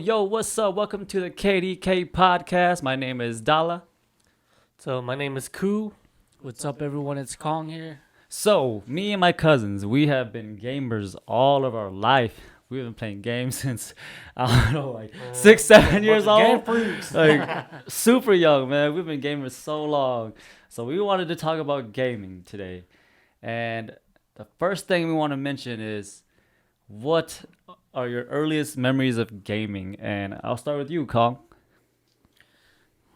Yo, what's up? Welcome to the KDK podcast. My name is Dala. So my name is Koo. What's up, everyone? It's Kong here. So, me and my cousins, we have been gamers all of our life. We've been playing games since, I don't know, like 6, 7 years old. Like, super young, man. We've been gamers so long. So, we wanted to talk about gaming today. And the first thing we want to mention is, what are your earliest memories of gaming? And I'll start with you, Kong.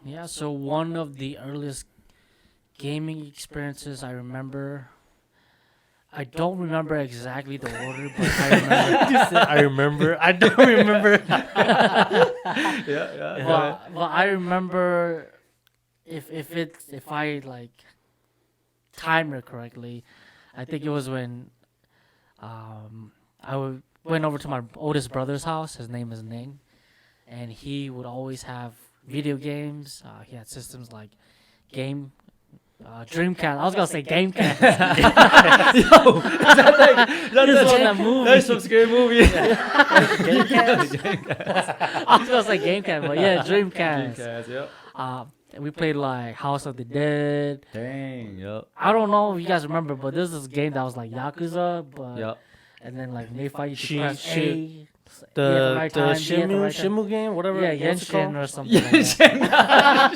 Yeah, so one of the earliest gaming experiences I remember, I don't remember exactly the order, but I remember. You said, I remember. I don't remember. Well, I remember if I like timed it correctly, I think it was when went over to my oldest brother's house. His name is Ning, and he would always have video games. He had systems like Dreamcast. I was gonna say Gamecast. Yo, that's some scary movie. I was gonna say Gamecast, but yeah, Dreamcast. Dreamcast, yep. We played like House of the Dead. Dang, yep. I don't know if you guys remember, but there's this game that was like Yakuza, but Yep. and then like when they fight, you She- should press she- A. The Shimu Shimu game, whatever. Yeah, what's it called? Genshin or something. Like that.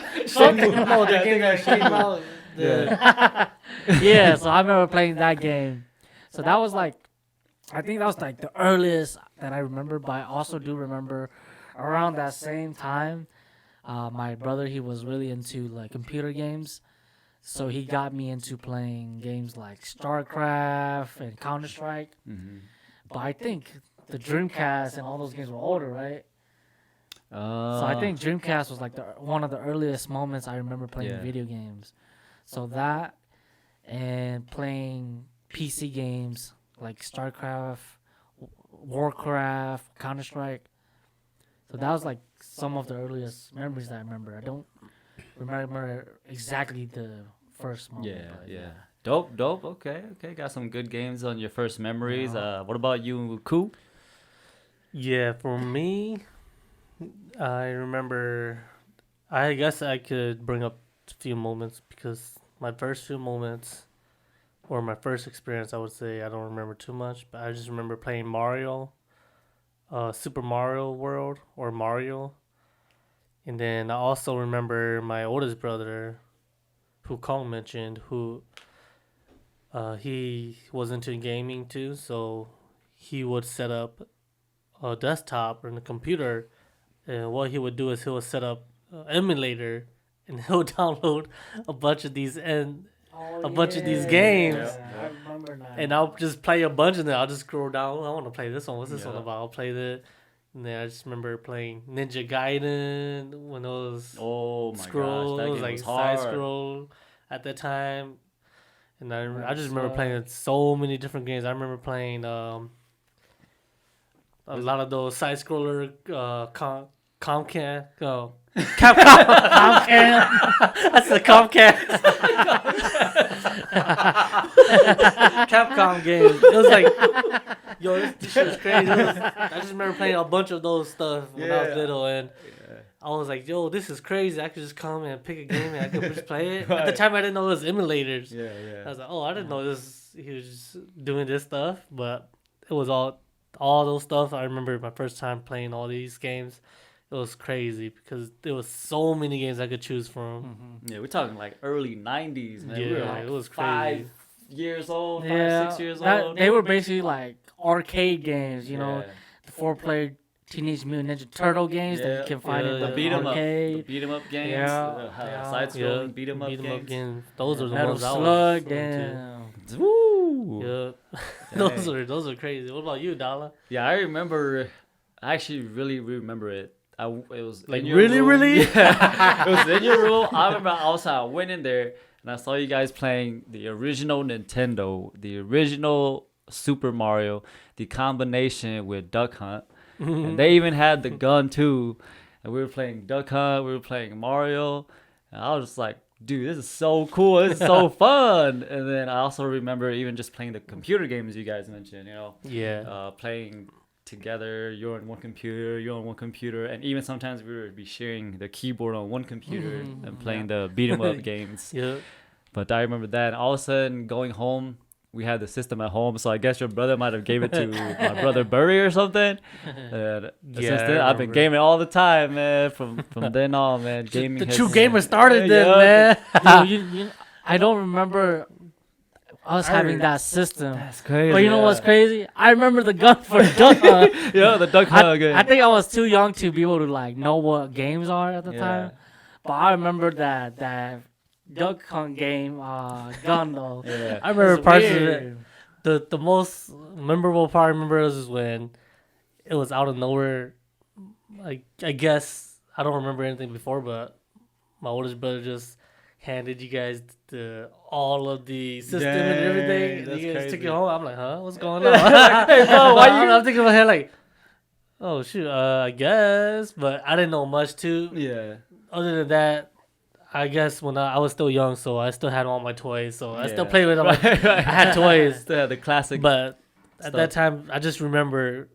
No, the game that came out. Yeah, so I remember playing that game. So that was like, I think that was like the earliest that I remember. But I also do remember around that same time, my brother, he was really into like computer games. So he got me into playing games like StarCraft and Counter-Strike. Mm-hmm. But I think the Dreamcast and all those games were older, right? So I think Dreamcast was like one of the earliest moments I remember playing video games. So that and playing PC games like StarCraft, Warcraft, Counter-Strike. So that was like some of the earliest memories that I remember. I don't remember exactly the first moment. Yeah. Dope. Okay. Got some good games on your first memories. What about you, Koo? Yeah, for me, I remember. I guess I could bring up a few moments because my first few moments, or my first experience, I would say I don't remember too much, but I just remember playing Mario, Super Mario World or Mario, and then I also remember my oldest brother, who Kong mentioned, who he was into gaming too, so he would set up a desktop and a computer, and what he would do is he would set up an emulator, and he'll download a bunch of these games, I remember that. and I'll just play a bunch of them. I'll just scroll down. I want to play this one. What's this one Yeah. about? I'll play that. And then I just remember playing Ninja Gaiden when those Oh my scrolls, gosh, that game like was side hard. at that time. And I just remember Sword. playing so many different games. I remember playing a lot of those side scroller Comcast. Capcom. That's the Comcast. Capcom games. It was like, yo, this shit was crazy. I just remember playing a bunch of those stuff when I was little, and I was like, yo, this is crazy. I could just come and pick a game and I could just play it. At the time, I didn't know it was emulators. I was like, oh, I didn't know this. He was just doing this stuff, but it was all those stuff. I remember my first time playing all these games. It was crazy because there was so many games I could choose from. Yeah, we're talking like early 90s, man. We were Yeah, like it was 5 crazy. years old, 5, Yeah, 6 years that- old. they were basically like arcade games, you know, Yeah. the 4-player Teenage Mutant Ninja Turtle games that Yeah, you can find in yeah, the the beat 'em up, the arcade. beat 'em up games, Yeah, side Yeah, scrolling beat 'em up games. games. Those are the Metal ones I was Slug, into. damn. Woo! Yeah, Dang. those are crazy. What about you, Dala? Yeah, I remember. I actually really remember it. It was Like, in your really, room. really? Yeah, it was in your room. I remember outside. I went in there and I saw you guys playing the original Nintendo, the original Super Mario, the combination with Duck Hunt, and they even had the gun too. And we were playing Duck Hunt. We were playing Mario, and I was just like, dude, this is so cool. This is so fun. And then I also remember even just playing the computer games you guys mentioned. Yeah. Playing together. You're on one computer, you're on one computer, and even sometimes we would be sharing the keyboard on one computer and playing the beat 'em up games. Yeah. But I remember that. And all of a sudden, going home, we had the system at home, so I guess your brother might have gave it to my brother Burry or something. And since then, I've been gaming all the time, man. From then on, man, gaming. The has, true gamer started then, man. I don't remember us having that system. That's crazy. But you know what's crazy? I remember the gun for Duck Hunt. Yeah, the Duck Hunt game. I think I was too young to be able to like know what games are at the Yeah. time. But I remember that Duck Hunt game gun though. Yeah. I remember It's parts of weird. it. The most memorable part I remember was when it was out of nowhere. Like, I guess I don't remember anything before, but my oldest brother just handed you guys all of the system and everything. And that's you guys took crazy. it home. I'm like, huh? What's going on? Hey, bro, why you? I'm thinking in my head like, oh shoot, I guess, but I didn't know much too. Yeah. Other than that, I guess when I was still young, so I still had all my toys, so I still Yeah. played with them. Right, right. I had toys, The classic. but at stuff. that time, I just remember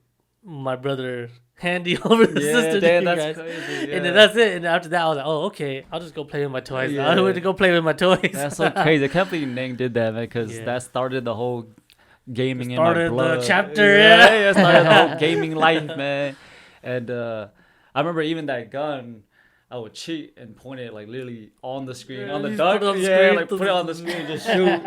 my brother handing over the Yeah, system to damn, you that's guys. crazy. And then yeah. that's it. And after that, I was like, oh, okay, I'll just go play with my toys. Yeah. I went to go play with my toys. That's so crazy. I can't believe Nang did that, man, because Yeah. that started the whole gaming in Started my the blood. chapter, Yeah, yeah. it started the whole gaming life, man. And I remember even that gun, I would cheat and point it like literally on the screen, Yeah, on the just duck. put it on the Yeah, screen. like put it on the screen and just shoot.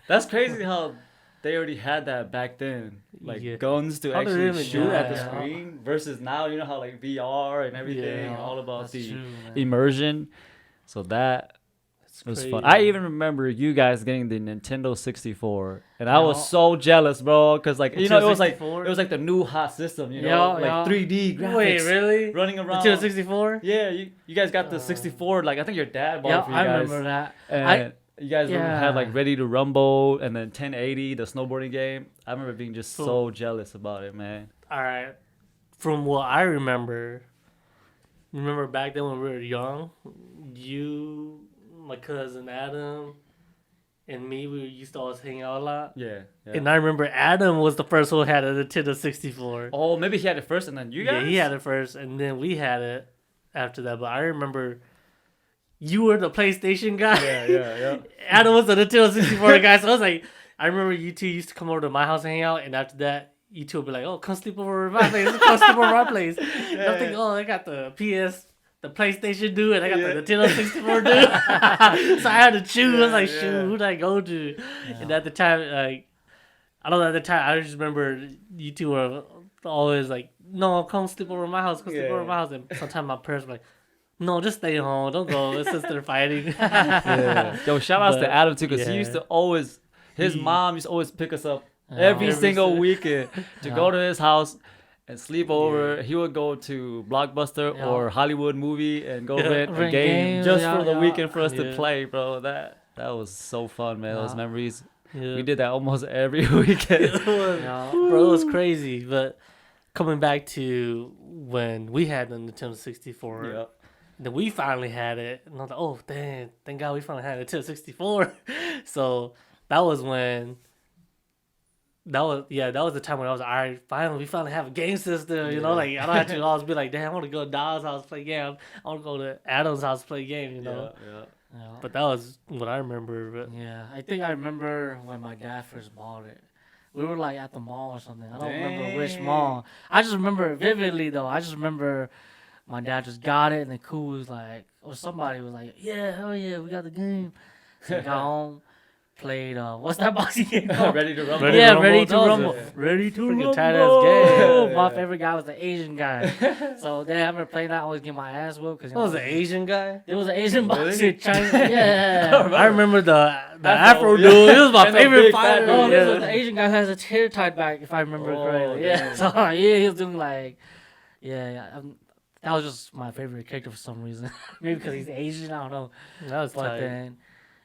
That's crazy how they already had that back then. Like Yeah. guns to How did actually they even shoot do at the that? screen versus now, you know how like VR and everything, Yeah. all about That's the true, man. immersion. So that It's it was crazy. fun. I even remember you guys getting the Nintendo 64, and I was Yeah. so jealous, bro, because like you know it was like 64? the new hot system, you know, Yeah, like yeah. 3D graphics, Wait, really? running The around. 264? Yeah, you guys got the 64. Like I think your dad bought Yeah, it for you I guys. remember that. And you guys had like Yeah. Ready to Rumble and then 1080, the snowboarding game. I remember being just so jealous about it, man. All right. From what I remember back then when we were young, you, my cousin Adam, and me, we used to always hang out a lot. Yeah. yeah. And I remember Adam was the first one who had a Nintendo 64. Oh, maybe he had it first and then you guys? Yeah, he had it first, and then we had it after that. But I remember you were the PlayStation guy. Yeah. Adam was the Nintendo 64 guy. So I was like, I remember you two used to come over to my house and hang out, and after that, you two would be like, "Oh, come sleep over at my place. Come sleep over at my place." And I'm thinking, "Oh, I got the PlayStation dude, and I got the Nintendo 64 dude." So I had to choose. I was like, "Shoot, who do I go to?" And at the time, like, I don't know. At the time, I just remember you two were always like, "No, come sleep over at my house. Come sleep over at my house." And sometimes my parents were like, "No, just stay home. Don't go." It's just they're fighting. Yeah. Yo, shout outs But, to Adam too, because he yeah. used to always, his He- mom used to always pick us up every Every single si- weekend to go to his house and sleep over. Yeah. He would go to Blockbuster Yeah. or Hollywood movie and go Yeah. rent a Rent game games, just yeah, for the yeah. weekend for us to Yeah. play, bro. That was so fun, man. Those Yeah. memories. Yeah. We did that almost every weekend. It was, Yeah. bro, it was crazy. But coming back to when we had the Nintendo 64, Yeah. then we finally had it, and I was like, "Oh, dang! Thank God we finally had a Nintendo 64." So that was when. That was the time when I was like, all right, we finally have a game system, you know, like I don't have to always be like, damn, I want to go to Dog's house play game, I want to go to Adam's house play game, you know. Yeah. Yeah. But that was what I remember. But Yeah, I think I remember when my dad first bought it. We were like at the mall or something. I don't remember which Dang. mall. I just remember it vividly though. I just remember my dad just got it and then Cool was like, or somebody was like, yeah, hell yeah, we got the game. So we got home, played, what's that boxing game called? Ready to rumble. Ready Yeah, to Ready to Rumble. Rumble. That was Ready to freaking Rumble. tight-ass game. My Yeah. favorite guy was the Asian guy. So then I remember playing that, I always get my ass whooped. Cause, you what was know, the Asian guy? It was an Asian Really? boxer. Chinese. Yeah. I remember the Afro, Afro dude. He was my And the favorite big fat fighter. dude. Oh, this was Yeah. the Asian guy who has his hair tied back, if I remember Oh, correctly. Yeah. damn. So yeah, he was doing like, that was just my favorite character for some reason. Maybe because he's Asian, I don't know. That was But tight. then,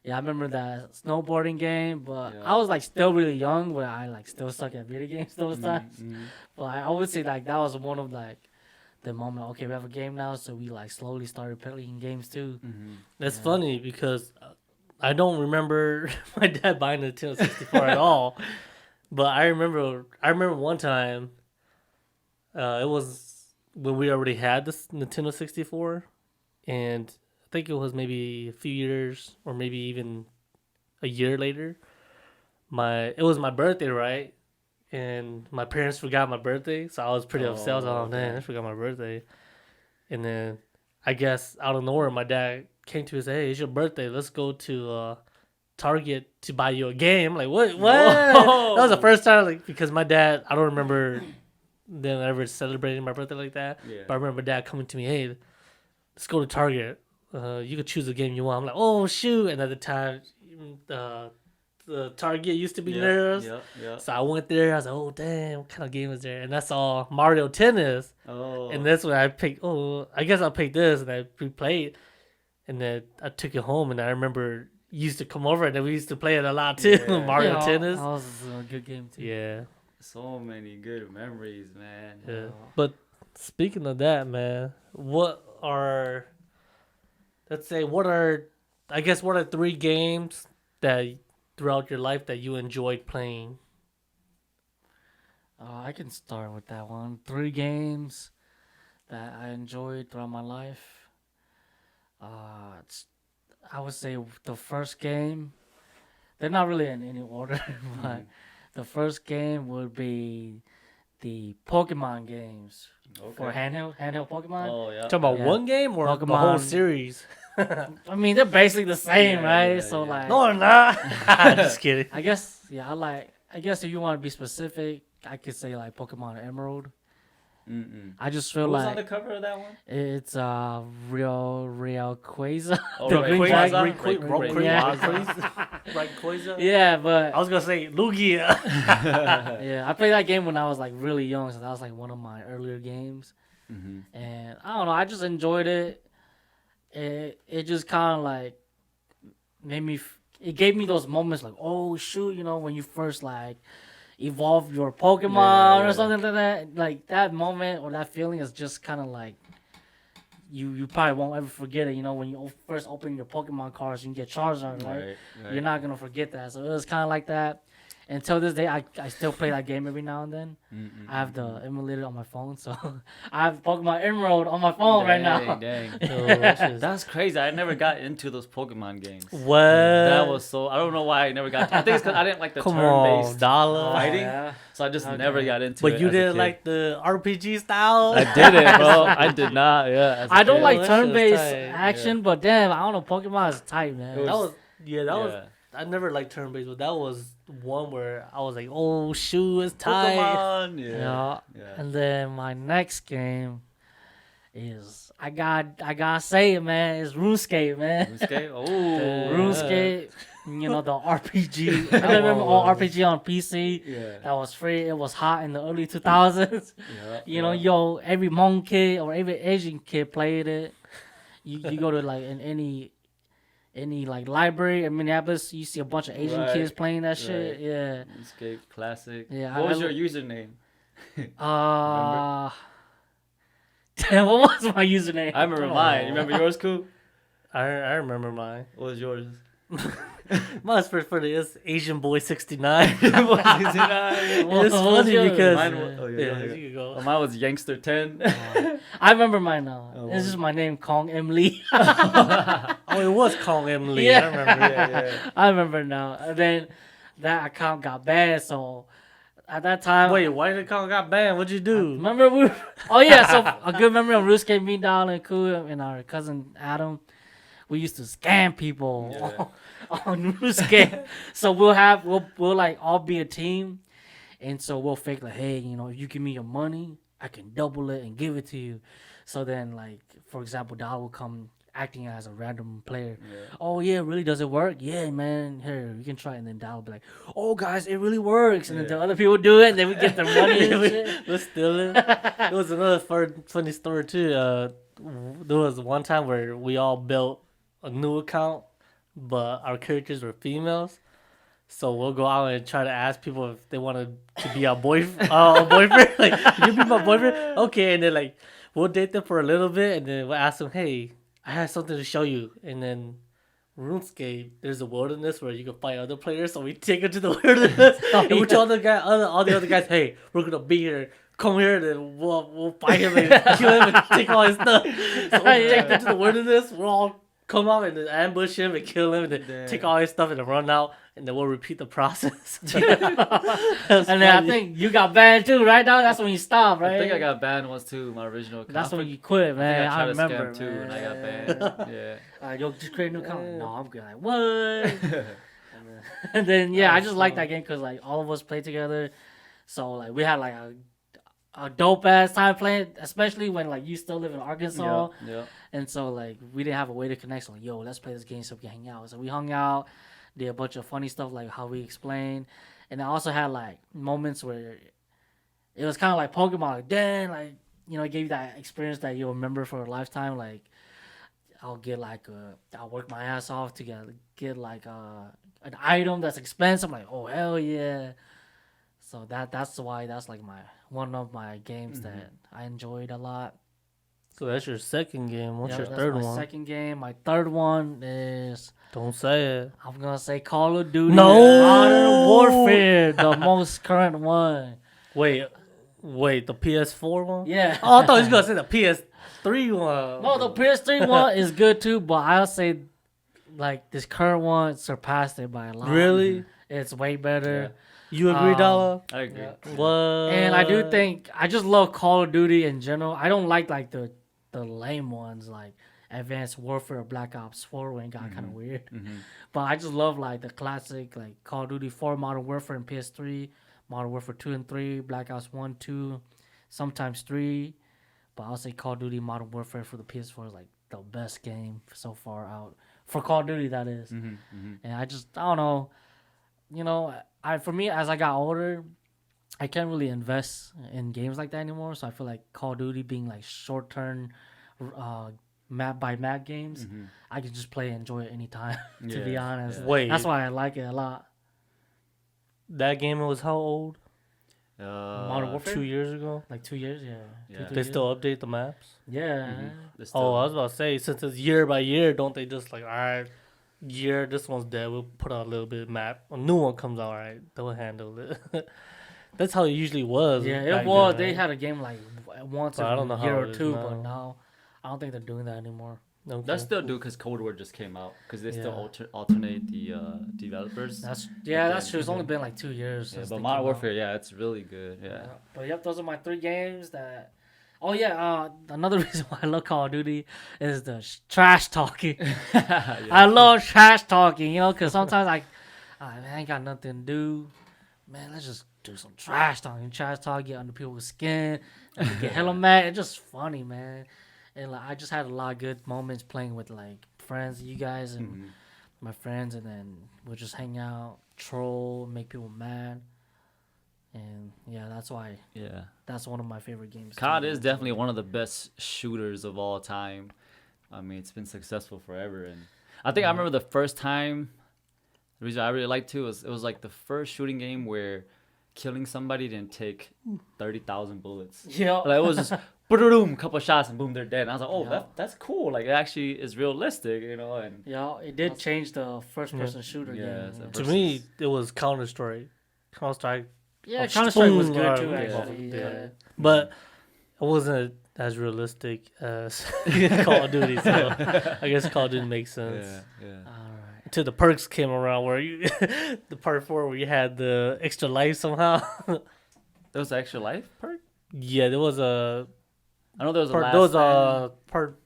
yeah, I remember that snowboarding game. But Yeah. I was like still really young, where I like still suck at video games those times. Mhm. But I would say like that was one of like the moment. Okay, we have a game now, so we like slowly started playing games too. Mhm. That's Yeah. funny because I don't remember my dad buying the Nintendo 64 at all. But I remember one time It was when we already had this Nintendo 64, and I think it was maybe a few years or maybe even a year later. It was my birthday, right? And my parents forgot my birthday, so I was pretty upset. I was like, "Oh man, I forgot my birthday." And then I guess out of nowhere, my dad came to me and said, "Hey, it's your birthday. Let's go to Target to buy you a game." I'm like, what? What? Whoa. That was the first time, like, because my dad, I don't remember them ever celebrating my birthday like that. Yeah. But I remember dad coming to me, "Hey, let's go to Target. You could choose the game you want." I'm like, "Oh shoot!" And at the time, the Target used to be near us. Yeah. So I went there. I was like, "Oh damn, what kind of game is there?" And I saw Mario Tennis. Oh. And that's when I picked. Oh, I guess I'll pick this, and I replayed. And then I took it home, and I remember used to come over, and then we used to play it a lot too. Yeah. Mario Tennis. That was a good game too. Yeah. So many good memories, man. Yeah. But speaking of that, man, what are 3 games that throughout your life that you enjoyed playing? I can start with that one. 3 games that I enjoyed throughout my life. I would say the first game. They're not really in any order, but the first game would be the Pokemon games for handheld Pokemon. Oh yeah. Talking about Yeah. one game or the Pokemon. whole series? I mean, they're basically the same, Yeah, right? yeah, So yeah. like, No, I'm not. Just kidding. I guess I guess if you want to be specific, I could say like Pokemon Emerald. I just feel Who's like on the cover of that one? it's Rayquaza. Oh, The green dragon. Rayquaza. Yeah, but I was gonna say Lugia. yeah, I played that game when I was like really young, so that was like one of my earlier games. And I don't know, I just enjoyed it. It just kind of like made me. It gave me those moments like, oh shoot, you know, when you first like evolve your Pokemon or something like that. Like that moment or that feeling is just kind of like you probably won't ever forget it. You know, when you first open your Pokemon cards and you get Charizard, right? You're not gonna forget that. So it was kind of like that. Until this day, I still play that game every now and then. I have the emulator on my phone, so I have Pokemon Emerald on my phone right now. Dang. Oh, That's crazy. I never got into those Pokemon games. what? That was so. I don't know why I never got. I think it's because I didn't like the Come turn-based on, dollar. fighting, Yeah. so I just Okay. never got into it. But you as a didn't kid. like the RPG style? I didn't, bro. I did not. Yeah. as a I don't kid. like that shit was turn-based tight. action, but damn, I don't know. Pokemon is tight, man. It That was Yeah. I never liked turn based, but that was one where I was like, oh shoot, it's tight. Pokemon. Yeah. Yeah. And then my next game is I gotta say it, man. It's RuneScape, man. RuneScape. Oh. RuneScape. You know, the RPG. I remember all RPG on PC. Yeah. That was free. It was hot in the early 2000s. Yeah. You know, yo, every Hmong kid or every Asian kid played it. You go to like in any like library in Minneapolis, you see a bunch of Asian Right, kids playing that shit. right. Yeah. RuneScape classic. Yeah, What was I- your username? Damn, what was my username? I remember mine. You remember yours, Coop? I remember mine. What was yours? Mine's pretty funny. It's Asian Boy 69. What was It's What was funny yours? because Mine was, oh, yeah, yeah. you can go. Oh, mine was Youngster 10. I remember mine now. Oh, This is my name, Kong M. Lee. Oh, it was Kong Emily. Yeah. I remember. yeah. I remember now. And then that account got banned, so at that time... Wait, why did Kong got banned? What'd you do? Remember we... Oh, yeah, so a good memory on RuneScape, me, Dal, and Ku, and our cousin Adam, we used to scam people on RuneScape. So we'll like all be a team, and so we'll fake like, hey, you know, if you give me your money, I can double it and give it to you. So then, like, for example, Dal will come acting as a random player. Oh yeah, really? Does it work? Yeah, man. Here, you can try it. And then Dal will be like, oh guys, it really works. And then the other people do it, and then we get the money and shit. Let's steal it. There was another funny story too. There was one time where we all built a new account, but our characters were females. So we'll go out and try to ask people if they wanted to be our boyfriend. Like, you be my boyfriend? Okay, and then like we'll date them for a little bit, and then we'll ask them, hey, I have something to show you. And then RuneScape, there's a wilderness where you can fight other players. So we take them to the wilderness, and we tell all the other guys, hey, we're gonna be here come here, then we'll fight him and kill him and take all his stuff. So we'll take them to the wilderness. We'll all come out and then ambush him and kill him and then take all his stuff and then run out. And then we'll repeat the process. And then I think you got banned too, right? Now that's when you stopped, right? I think I got banned once too. My original account. That's when you quit, man. I I remember to scam too, and I got banned. Yeah. Yo, just create a new account. No, I'm good. Like what? and then yeah, I just like that game because like all of us played together, so like we had like a dope ass time playing, especially when like you still live in Arkansas. Yeah. And so like we didn't have a way to connect. So like, yo, let's play this game so we can hang out. So we hung out, did a bunch of funny stuff like how we explained, and I also had like moments where it was kind of like Pokemon. Like, damn, like it gave you that experience that you'll remember for a lifetime. Like I'll get like I'll work my ass off to get like an item that's expensive. I'm like, oh hell yeah. So that's why that's like one of my games that I enjoyed a lot. So that's your second game. What's your third my one? Second game. My third one is Don't say it. I'm gonna say Call of Duty. No! Modern Warfare, the most current one. Wait, the PS4 one? Yeah. Oh, I thought you was gonna say the PS3 one. No, the PS3 one is good too, but I'll say like this current one surpassed it by a lot. Really? It's way better. You agree, Dalla? I agree. What? And I do think I just love Call of Duty in general. I don't like the lame ones like Advanced Warfare or Black Ops 4 when it got kind of weird. But I just love like the classic like Call of Duty 4, Modern Warfare, and PS3, Modern Warfare 2 and 3, Black Ops 1, 2, sometimes 3. But I'll say Call of Duty Modern Warfare for the PS4 is like the best game so far out for Call of Duty. That is. And I don't know. For me, as I got older, I can't really invest in games like that anymore. So I feel like Call of Duty being like short-term, map by map games, I can just play and enjoy it anytime. To be honest, Wait, that's why I like it a lot. that game was how old? Modern Warfare, 2 years ago. like 2 years, yeah. They still update the maps. Yeah. Oh, I was about to say, since it's year by year, don't they just like, all right, year this one's dead, we'll put out a little bit of map. A new one comes out, all right, they'll handle it. That's how it usually was. Yeah, back it was. then, They right? had a game like once But I don't every know year how or it is two, now. but now I don't think they're doing that anymore. Okay. They still do because Cold War just came out because they still alternate the developers. That's then- true. It's only been like 2 years. Yeah, since but they Modern came out. Warfare, yeah, it's really good. Yeah. But yep, those are my 3 games that. Oh yeah, another reason why I love Call of Duty is the trash talking. I love trash talking, because sometimes I ain't got nothing to do. Man, let's just do some trash talking. Trash talk, get under people's skin, and they get hella mad. It's just funny, man. And like I just had a lot of good moments playing with like friends, you guys, and my friends, and then we'll just hang out, troll, make people mad. And yeah, that's why. Yeah. That's one of my favorite games. COD is definitely one of the best shooters of all time. I mean, it's been successful forever, and I think I remember the first time. The reason I really liked it was like the first shooting game where killing somebody didn't take 30,000 bullets. Yeah. Like, it was just boom, couple shots and boom, they're dead. And I was like, oh, Yeah. that's cool. Like it actually is realistic, And Yeah, it did change the first-person shooter Yeah, game. To me, it was Counter-Strike. Counter-Strike. Yeah, Oh, Counter-Strike was Spoon, good too, yeah. actually. Yeah. But it wasn't as realistic as Call of Duty, so I guess Call of Duty makes sense. yeah. All right. Until the perks came around where you, the part 4 where you had the extra life somehow. There was an extra life perk? Yeah, there was a I know there was a part. last There was stand. a part.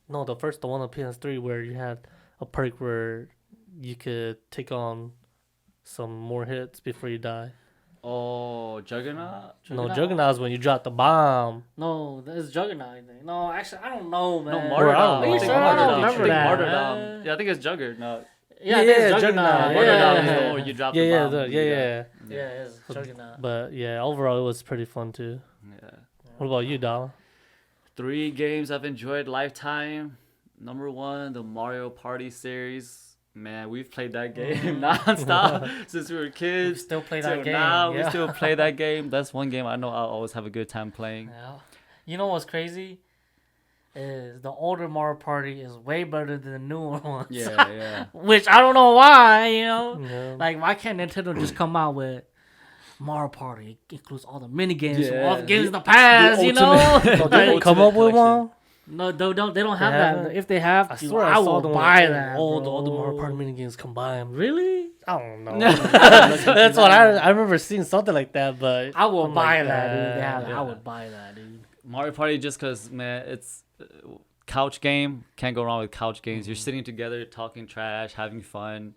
No, the one on PS3 where you had a perk where you could take on some more hits before you die. Oh, Juggernaut? No, Juggernaut is when you drop the bomb. No, that's Juggernaut. I think. No, actually, I don't know, man. No, I Martyrdom. don't know. I think I don't Martyrdom. remember I think that, Martyrdom. man. Yeah, I think it's Juggernaut. Yeah, I think it's yeah, Juggernaut. Juggernaut. Martyrdom is Yeah, the one where you drop the Yeah, bomb. yeah. yeah, it's Juggernaut. But yeah, overall it was pretty fun too. Yeah. What about you, Dalla? 3 games I've enjoyed lifetime. Number 1, the Mario Party series. Man, we've played that game nonstop since we were We kids. still play Till that game. now, yeah. we still play that game. That's one game I know I'll always have a good time playing. Yeah. You know what's crazy? Is the older Mario Party is way better than the newer ones. Yeah. Which I don't know why, Yeah. Like, why can't Nintendo just come out with Mario Party includes all the mini games from Yeah. all the games in the past. You know, Don't they come up with one? no, they don't have haven't? that. If they have, I swear I I saw will them buy like, that. all the Mario bro. Party mini games combined. Really? I don't know. That's what I remember seeing something like that, but I will I'm buy like, that, dude. They nah. have that. I Yeah. would buy that, dude. Mario Party, just because, man, it's couch game. Can't go wrong with couch games. You're sitting together, talking trash, having fun.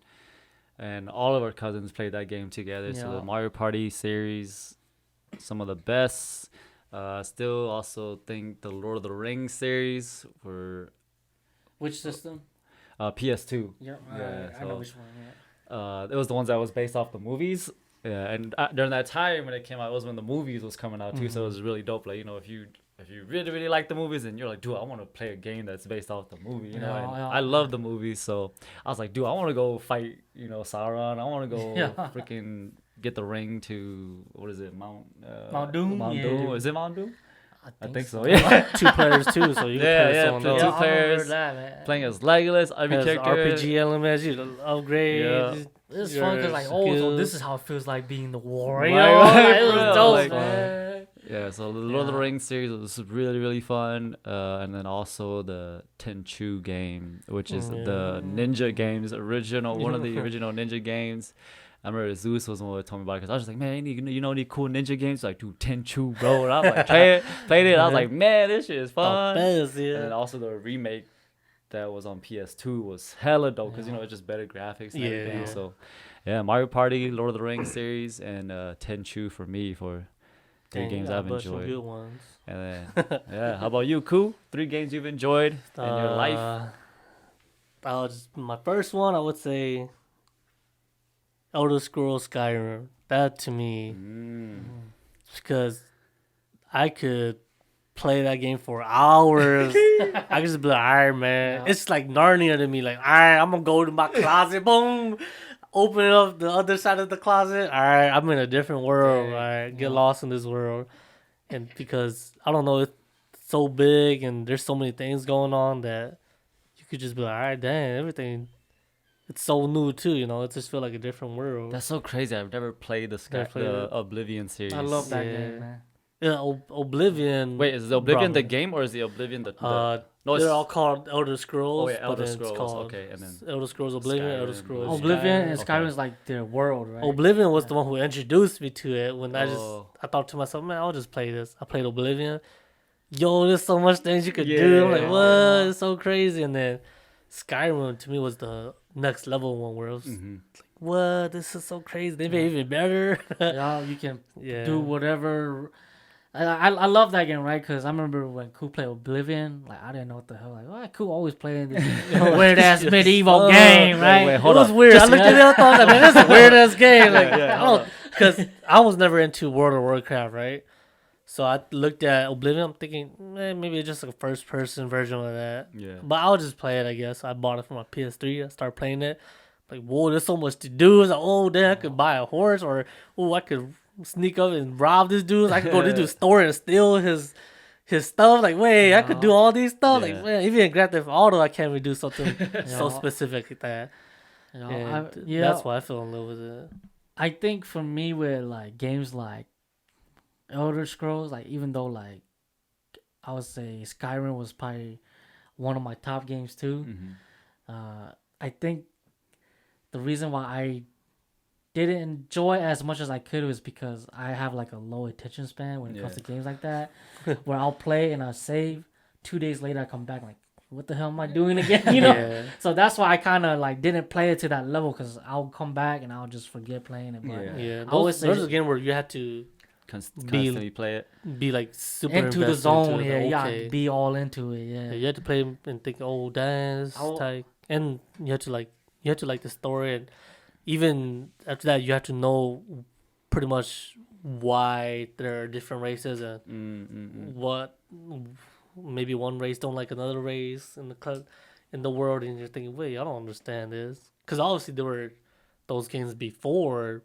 And all of our cousins played that game together. So Yeah. the Mario Party series, some of the best. Still also think the Lord of the Rings series for Which system? PS2. Yeah, Yeah, I know so- which one. Yeah. It was the ones that was based off the movies. Yeah, and during that time when it came out, it was when the movies was coming out too. So it was really dope. Like, if you really like the movies and you're like, dude, I want to play a game that's based off the movie. You know, Yeah, and yeah. I love the movies. So I was like, dude, I want to go fight. Sauron. I want to go Yeah. freaking get the ring to what is it, Mount Doom? Mount Yeah. Doom. Is it Mount Doom? I think so. Yeah. Yeah. 2 players too, so you can Yeah, play yeah, someone play else. two I remember players, that, man. Playing as Legolas, every Has character. RPG elements, you upgrade. Yeah. It's your fun because like, so skills. this is how it feels like being the warrior. Right, It was bro, dope, like- man. Yeah, so the Lord of the Yeah. Rings series was really, really fun. And then also the Tenchu game, which is the ninja games, one of the original ninja games. I remember Zeus was the one who told me about it because I was just like, man, you know any cool ninja games? Like, dude, Tenchu, bro. And I was like, played it. I was like, man, this shit is fun. Best, And yeah. then also the remake that was on PS2 was hella dope because, it's just better graphics and Yeah, everything. yeah. So, yeah, Mario Party, Lord of the Rings series, and Tenchu for me for 3 Dang, games you got I've a bunch of enjoyed. Good ones. And then, yeah, how about you, Koo? 3 games you've enjoyed in your life? My first one, I would say Elder Scrolls Skyrim. That to me, because I could play that game for hours. I could just be like, alright, man. Yeah. It's like Narnia to me. Like, alright, I'm gonna go to my closet, boom, open it up the other side of the closet. Alright, I'm in a different world. Dang. Alright, get Yeah. lost in this world. And because I don't know, it's so big and there's so many things going on that you could just be like, alright, dang, everything. It's so new too, it just feel like a different world. That's so crazy. I've never played Never played the it. Oblivion series. I love that Yeah. game, man. Yeah, Oblivion. Wait, is the Oblivion the Bro. game or is the Oblivion the They're no, it's- all called Elder Scrolls. Oh, yeah, Elder but then it's Scrolls, called okay, and then Elder Scrolls Oblivion, Elder Skyrim, Scrolls. Oblivion and Okay. Skyrim is like their world, right? Oblivion was the one who introduced me to it. When I Oh. thought to myself, man, I'll just play this. I played Oblivion. Yo, there's so much things you could do. I'm like, Yeah. what? It's so crazy. And then Skyrim to me was the next level one where it was what? This is so crazy. They made it even better. Yeah, you can Yeah. do whatever. I love that game, right? Because I remember when Cool played Oblivion, like I didn't know what the hell. Like, why Cool always playing this weird ass medieval game, right? wait, It hold was up. weird. I looked at it, I thought, man, this is a weird ass game. Like, Yeah, I don't, because I was never into World of Warcraft, right? So I looked at Oblivion. I'm thinking, maybe it's just like a first person version of that. Yeah. But I'll just play it, I guess. I bought it for my PS3. I started playing it. Like, whoa, there's so much to do. It's like, oh, damn, I could buy a horse, or oh, I could sneak up and rob this dude. I could go to this store and steal his stuff. Like, wait, I could do all these stuff. Yeah. Like, man, even in Grand Theft Auto, I can't really do something so Yeah. specific like that. You know, And yeah, that's why I fell in love with it. I think for me with like games like Elder Scrolls, like even though like I would say Skyrim was probably one of my top games too. I think the reason why I didn't enjoy as much as I could was because I have like a low attention span when it comes Yeah. to games like that, where I'll play and I'll save. 2 days later, I come back like, what the hell am I doing again? You know. Yeah. So that's why I kind of like didn't play it to that level because I'll come back and I'll just forget playing it. But Yeah. Yeah, I always say those are game where you had to Constantly play it. be like super into the invested zone, into it. yeah, Like, you okay. gotta be all into it, yeah. Yeah, you had to play and think, oh, that's I'll- tight, and you had to like the story, and even after that, you have to know pretty much why there are different races and what maybe one race don't like another race in the world, and you're thinking, wait, I don't understand this, because obviously there were those games before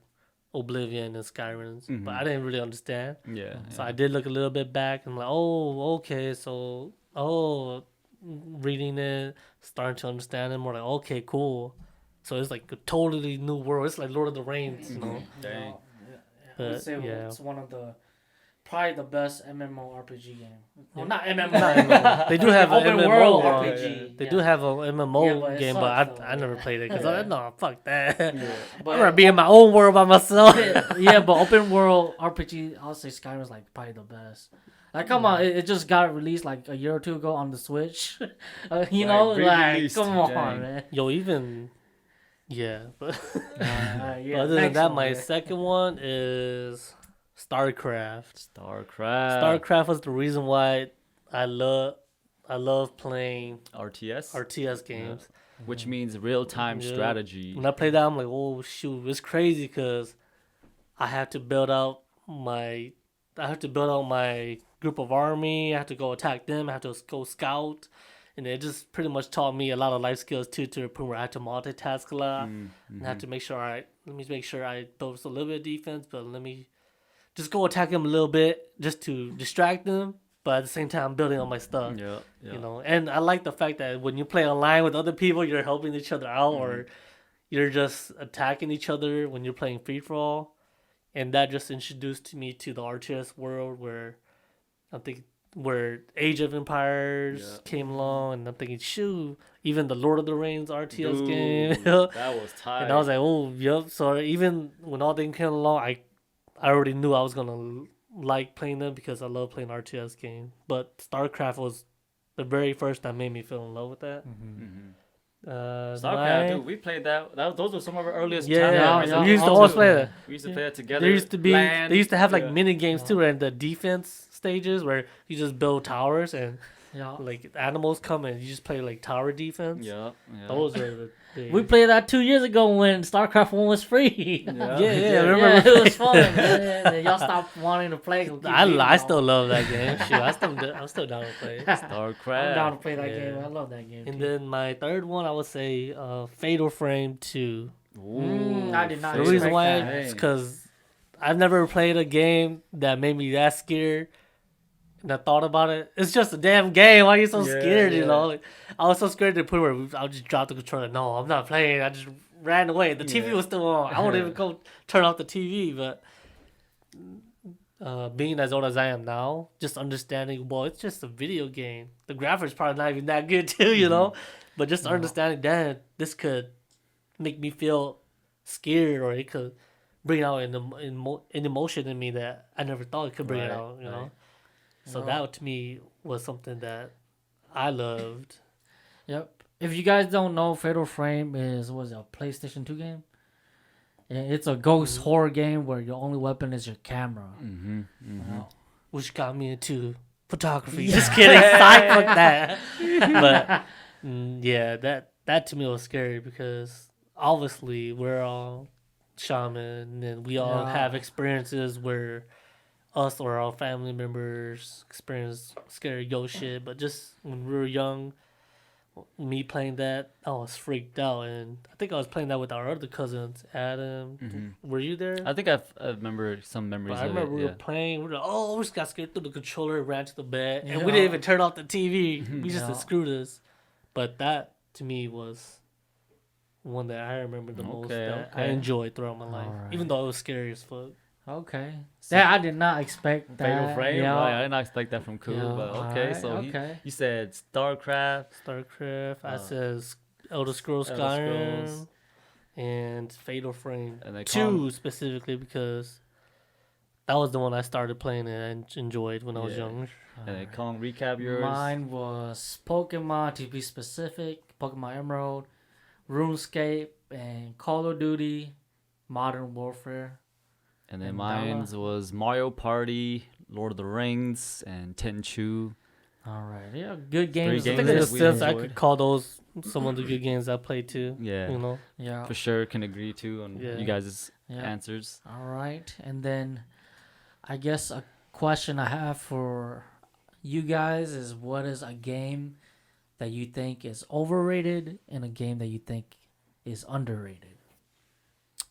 Oblivion and Skyrim, but I didn't really understand. Yeah. So I did look a little bit back and like, oh, okay, so reading it, starting to understand it more, like, okay, cool. So it's like a totally new world. It's like Lord of the Rings, you know. Dang. I would But say yeah, it's one of the probably the best MMORPG game. Well, Yeah. not MMO. Not MMO. They do have an open MMO world one. RPG. They do have an MMO Yeah, but it game, sucks, but though, I never yeah. played it because Yeah. no, fuck that. Yeah. I'm But gonna be in my own world by myself. yeah, but open world RPG, I'll say Skyrim's like probably the best. Like, come on, it just got released like a year or two ago on the Switch. You Like, know, like, re-released. come on, Dang. man. Yo, even yeah, but Yeah, but other than next that, one, my yeah. second one is StarCraft. StarCraft. StarCraft was the reason why I love playing RTS. RTS games. Which means real-time Yeah. strategy. When I play that, I'm like, oh shoot, it's crazy because I have to build out my group of army. I have to go attack them. I have to go scout, and it just pretty much taught me a lot of life skills too, to the point where I had to multitask a lot. And I had to make sure I build a little bit of defense, but let me just go attack them a little bit just to distract them. But at the same time, I'm building on my stuff. Yeah, yeah. You know, and I like the fact that when you play online with other people, you're helping each other out, or you're just attacking each other when you're playing free for all. And that just introduced me to the RTS world where Age of Empires came along, and I'm thinking, shoot, even the Lord of the Rings RTS game. That was tight. And I was like, oh, yep. So even when all them came along, I already knew I was gonna like playing them because I love playing RTS games. But StarCraft was the very first that made me feel in love with that. StarCraft, dude, we played that. Those were some of our earliest Yeah, times. yeah. we used to Oh, always too. play that. We used to play that together. There used to be LAN, they used to have like yeah. mini games too, and the defense stages where you just build towers and Yeah. like animals come and you just play like tower defense. Yeah, yeah. Those are the We played that 2 years ago when StarCraft 1 was free. Yeah, yeah, I remember Yeah, it was fun, man. And y'all stopped wanting to play. I still love that game. Shoot, I'm still down to play. StarCraft. I'm down to play that Yeah. game. I love that game. And too. then my third one, I would say Fatal Frame 2. I did not The expect reason why that. is because I've never played a game that made me that scared. And I thought about it. It's just a damn game. Why are you so Yeah, scared? You yeah. know, like, I was so scared to the point where I just dropped the controller. No, I'm not playing. I just ran away. The TV was still on. I wouldn't even go turn off the TV. But being as old as I am now, just understanding, well, it's just a video game. The graphics probably not even that good too, you know. But just understanding that this could make me feel scared, or it could bring out an emotion in me that I never thought it could bring it Right, out. You know. right. So No. that to me was something that I loved. Yep. If you guys don't know, Fatal Frame is a PlayStation 2 game. And it's a ghost horror game where your only weapon is your camera. Wow. Which got me into photography. Just kidding. Side fuck that. But yeah, that to me was scary because obviously we're all shaman and we all Yeah. have experiences where us or our family members experience scary ghost shit. But just when we were young, me playing that, I was freaked out, and I think I was playing that with our other cousins. Adam, were you there? I think I remember some memories But I of remember it. we Yeah. were playing. We were like, oh, we just got scared through the controller, ran to the bed, and we Yeah. didn't even turn off the TV. We just Yeah. screwed us. But that to me was one that I remember the most. Okay, That I okay. enjoyed throughout my life, Alright. even though it was scary as fuck. Okay. That I did not expect that. Fatal Frame? Yeah. Right, I did not expect that from Cool, Yeah, but okay. alright, So okay. you said StarCraft. StarCraft. I says Elder Scrolls Elder Skyrim, Scrolls. and Fatal Frame And they 2 specifically because that was the one I started playing and I enjoyed when I was Yeah. young. And then Kong, recap yours. Mine was Pokemon, to be specific, Pokemon Emerald, RuneScape, and Call of Duty, Modern Warfare. And then and mine was Mario Party, Lord of the Rings, and Tenchu. All right. Yeah, good games. Three I think games in a that we sense I enjoyed. could call those some of the good games I played too. Yeah. You know. Yeah. For sure, can agree to on Yeah. you guys' Yeah. answers. All right. And then I guess a question I have for you guys is what is a game that you think is overrated and a game that you think is underrated?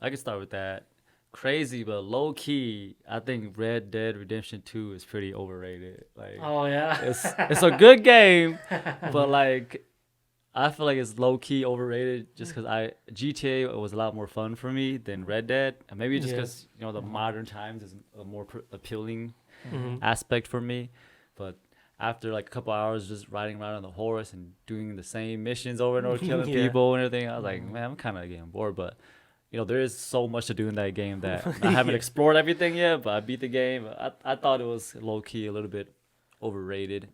I can start with that. Crazy, but low key, I think Red Dead Redemption 2 is pretty overrated. Like, Oh, yeah. it's a good game, but like, I feel like it's low key overrated just because GTA was a lot more fun for me than Red Dead, and maybe just Yeah. because the modern times is a more appealing Mhm. aspect for me. But after like a couple hours just riding around on the horse and doing the same missions over and over, killing Yeah. people and everything, I was like, man, I'm kind of getting bored. But there is so much to do in that game that I haven't Yeah. explored everything yet. But I beat the game. I thought it was low key a little bit overrated.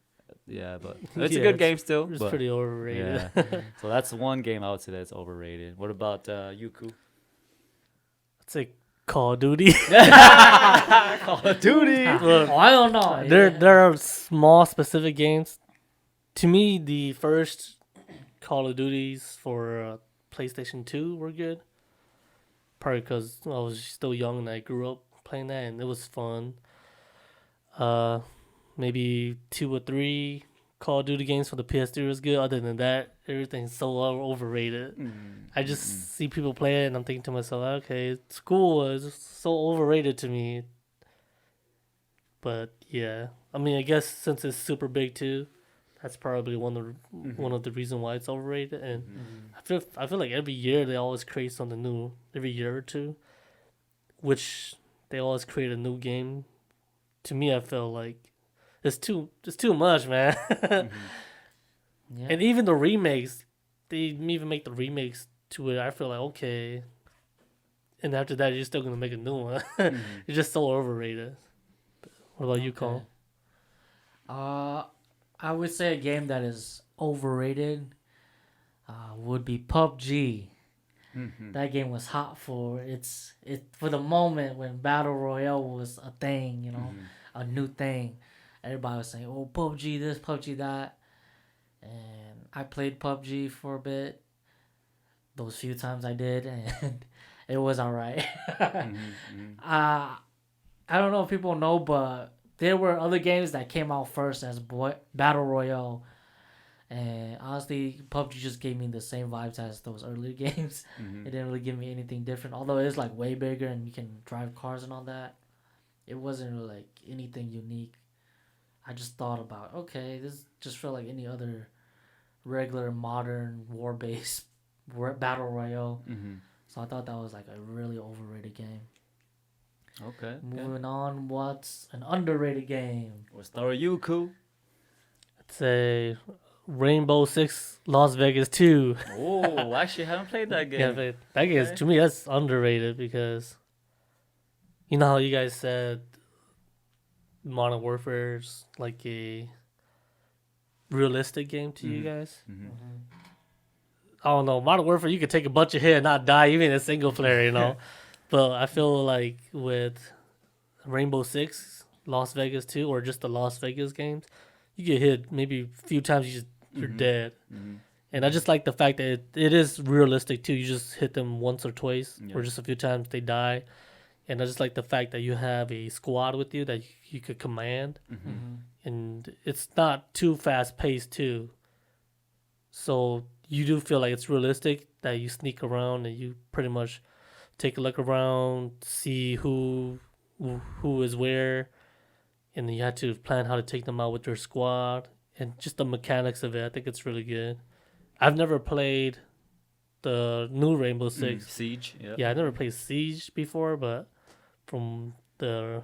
Yeah, but it's a Yeah, good game still. It's But pretty overrated. yeah, so that's one game I would say that's overrated. What about Yuku? It's like Call of Duty. Call of Duty. Look, Oh, I don't know. there are small specific games. To me, the first Call of Duties for PlayStation 2 were good. Probably because I was still young and I grew up playing that and it was fun. Maybe 2 or 3 Call of Duty games for the PS3 was good. Other than that, everything's so overrated. I just see people play it and I'm thinking to myself, okay, it's cool. It's just so overrated to me. But yeah, I mean, I guess since it's super big too, that's probably one of the reason why it's overrated. And I feel like every year they always create something new. Every year or two, which they always create a new game. To me, I feel like it's too much, man. Yeah. And even the remakes, they even make the remakes to it. I feel like okay, and after that, you're still gonna make a new one. It's just so overrated. What about you, Cole? I would say a game that is overrated would be PUBG. That game was hot for for the moment when Battle Royale was a thing, a new thing. Everybody was saying, "Oh, PUBG this, PUBG that," and I played PUBG for a bit. Those few times I did, and it was alright. I don't know if people know, but there were other games that came out first as Battle Royale. And honestly, PUBG just gave me the same vibes as those earlier games. It didn't really give me anything different. Although it's like way bigger and you can drive cars and all that. It wasn't really like anything unique. I just thought about, okay, this just felt like any other regular modern war-based battle royale. So I thought that was like a really overrated game. Okay. Moving on, what's an underrated game? We'll start with Yuku. I'd say Rainbow Six Las Vegas 2. Oh, actually, I haven't played that game. Yeah, but that game is, to me, that's underrated because you know how you guys said Modern Warfare is like a realistic game to you guys? I don't know. Modern Warfare, you could take a bunch of hit and not die, even in single player, But I feel like with Rainbow Six, Las Vegas 2, or just the Las Vegas games, you get hit maybe a few times, you're dead. And I just like the fact that it is realistic too. You just hit them once or twice, or just a few times, they die. And I just like the fact that you have a squad with you that you could command. And it's not too fast paced too. So you do feel like it's realistic that you sneak around and you pretty much take a look around, see who is where, and then you have to plan how to take them out with your squad and just the mechanics of it. I think it's really good. I've never played the new Rainbow Six. Siege. Yeah, I never played Siege before, but from the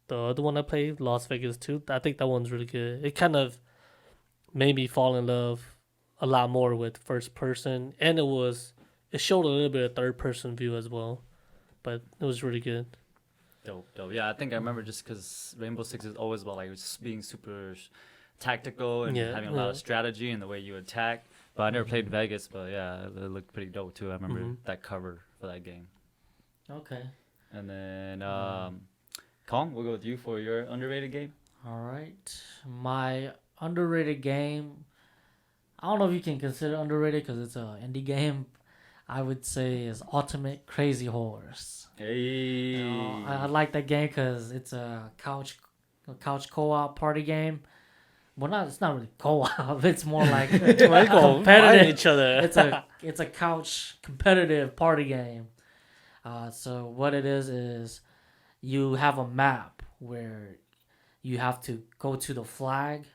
other one I played, Las Vegas 2, I think that one's really good. It kind of made me fall in love a lot more with first person, and it showed a little bit of third person view as well, but it was really good. Dope. Yeah, I think I remember just because Rainbow Six is always about like just being super tactical and having a lot of strategy in the way you attack. But I never played Vegas, but yeah, it looked pretty dope too. I remember that cover for that game. Okay. And then, Kong, we'll go with you for your underrated game. All right. My underrated game, I don't know if you can consider it underrated because it's an indie game. I would say is Ultimate Crazy Horse. Hey. I like that game because it's a couch co-op party game. Well, it's not really co-op. It's more like competitive. Each other. It's a couch competitive party game. So what it is you have a map where you have to go to the flag,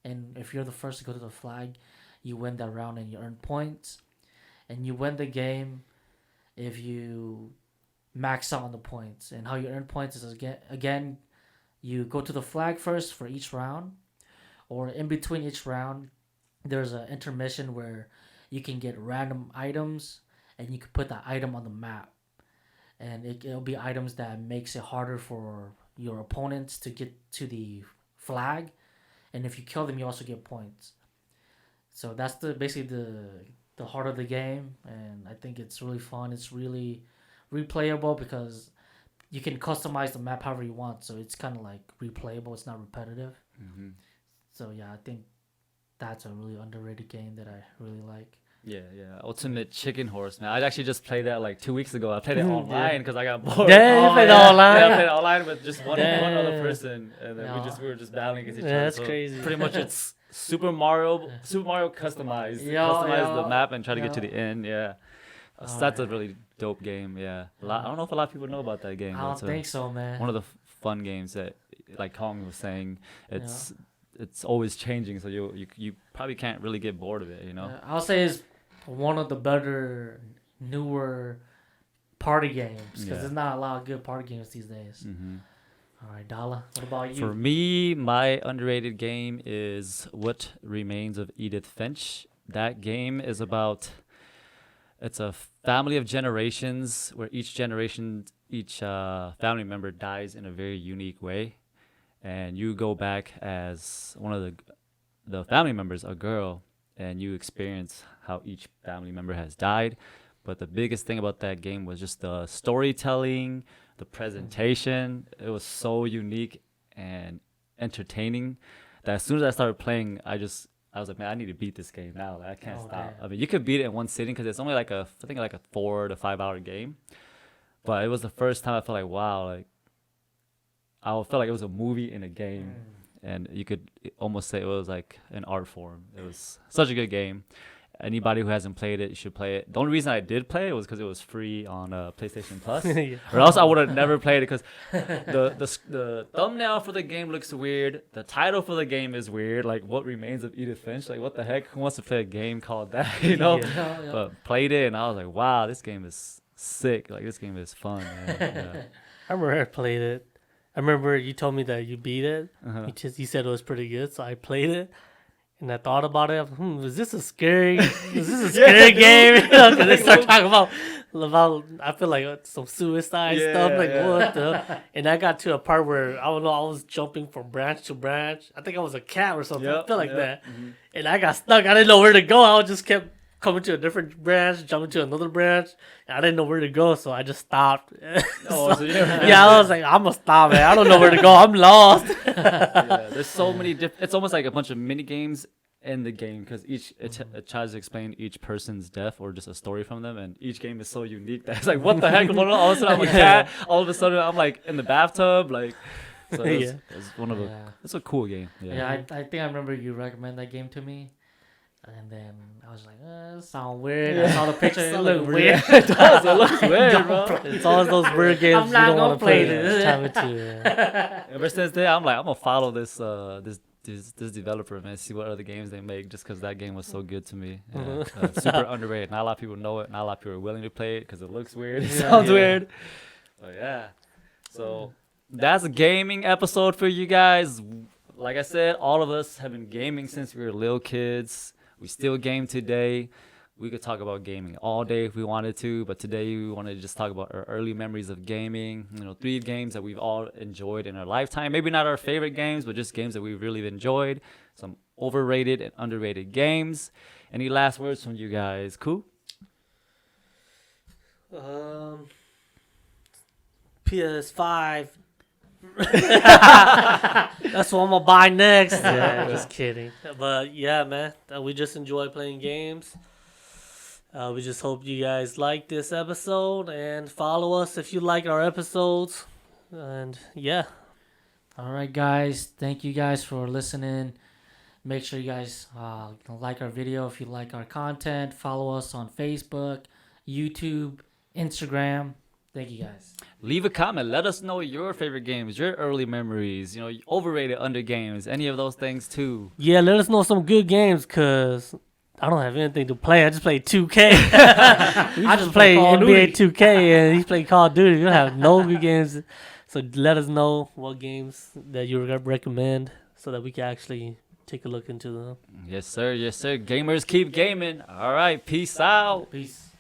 and if you're the first to go to the flag, you win that round and you earn points, and you win the game if you max out on the points. And how you earn points is again you go to the flag first for each round, or in between each round there's an intermission where you can get random items and you can put that item on the map, and it'll be items that makes it harder for your opponents to get to the flag, and if you kill them you also get points. So that's basically the heart of the game, and I think it's really fun. It's really replayable because you can customize the map however you want, so it's kind of like replayable. It's not repetitive. Mm-hmm. So yeah, I think that's a really underrated game that I really like. Yeah. Ultimate Chicken Horse, man. I actually just played that like 2 weeks ago. I played it online because I got bored. Yeah, you played it online? Yeah, I played it online with just one other person, and then we were just battling against each other. That's so crazy. Pretty much, it's Super Mario customized. Customize the map and try to get to the end. Yeah. So that's a really dope game. Yeah. I don't know if a lot of people know about that game. I don't think so, man. One of the fun games that, like Kong was saying, it's always changing, so you probably can't really get bored of it, you know. I'll say it's one of the better, newer party games because there's not a lot of good party games these days. Mm-hmm. All right, Dala, what about you? For me, my underrated game is What Remains of Edith Finch. That game is about, it's a family of generations where each family member dies in a very unique way, and you go back as one of the family members, a girl, and you experience how each family member has died. But the biggest thing about that game was just the storytelling, the presentation. It was so unique and entertaining that as soon as I started playing, I was like, man, I need to beat this game now. Like, I can't stop. Damn. I mean, you could beat it in one sitting because it's only like I think like a 4 to 5 hour game. But it was the first time I felt like, wow, like I felt like it was a movie in a game. And you could almost say it was like an art form. It was such a good game. Anybody who hasn't played it, you should play it. The only reason I did play it was because it was free on PlayStation Plus, or else I would have never played it. Because the thumbnail for the game looks weird. The title for the game is weird. Like, What Remains of Edith Finch? Like, what the heck? Who wants to play a game called that? You know. Yeah. But played it, and I was like, wow, this game is sick. Like, this game is fun. Man. Yeah. I remember I played it. I remember you told me that you beat it. Uh-huh. You said it was pretty good, so I played it. And I thought about it. Is this a scary game? Because they start talking about I feel like some suicide stuff. Like what the? And I got to a part where I don't know. I was jumping from branch to branch. I think I was a cat or something. I feel like that. Mm-hmm. And I got stuck. I didn't know where to go. I just kept coming to a different branch, jumping to another branch. And I didn't know where to go, so I just stopped. I was like, I'm gonna stop, man. I don't know where to go. I'm lost. There's so many it's almost like a bunch of mini games in the game because it tries to explain each person's death or just a story from them, and each game is so unique that it's like, what the heck? All of a sudden I'm a cat. All of a sudden I'm like in the bathtub. Like, so it's one of it's a cool game. I think I remember you recommend that game to me. And then I was like, it sounds weird. I saw the picture. It looked weird. It does. It looks weird, bro. It's always those weird games I'm not you don't gonna want to play. this. Ever since then, I'm gonna follow this developer, man. See what other games they make, just because that game was so good to me. Yeah. Super underrated. Not a lot of people know it. Not a lot of people are willing to play it because it looks weird. It sounds weird. But yeah. So that's a gaming episode for you guys. Like I said, all of us have been gaming since we were little kids. We still game today. We could talk about gaming all day if we wanted to, but today we wanted to just talk about our early memories of gaming. 3 games that we've all enjoyed in our lifetime. Maybe not our favorite games, but just games that we've really enjoyed. Some overrated and underrated games. Any last words from you guys? Cool? PS5. That's what I'm gonna buy next. Yeah, just kidding. But yeah, man, we just enjoy playing games. We just hope you guys like this episode and follow us if you like our episodes. And yeah. All right, guys. Thank you guys for listening. Make sure you guys like our video if you like our content. Follow us on Facebook, YouTube, Instagram. Thank you, guys. Leave a comment. Let us know your favorite games, your early memories, overrated, under games, any of those things too. Yeah, let us know some good games, because I don't have anything to play. I just play 2K. I just play NBA 2K, and he play Call of Duty. You don't have no good games. So let us know what games that you recommend so that we can actually take a look into them. Yes, sir. Yes, sir. Gamers keep gaming. All right. Peace out. Peace.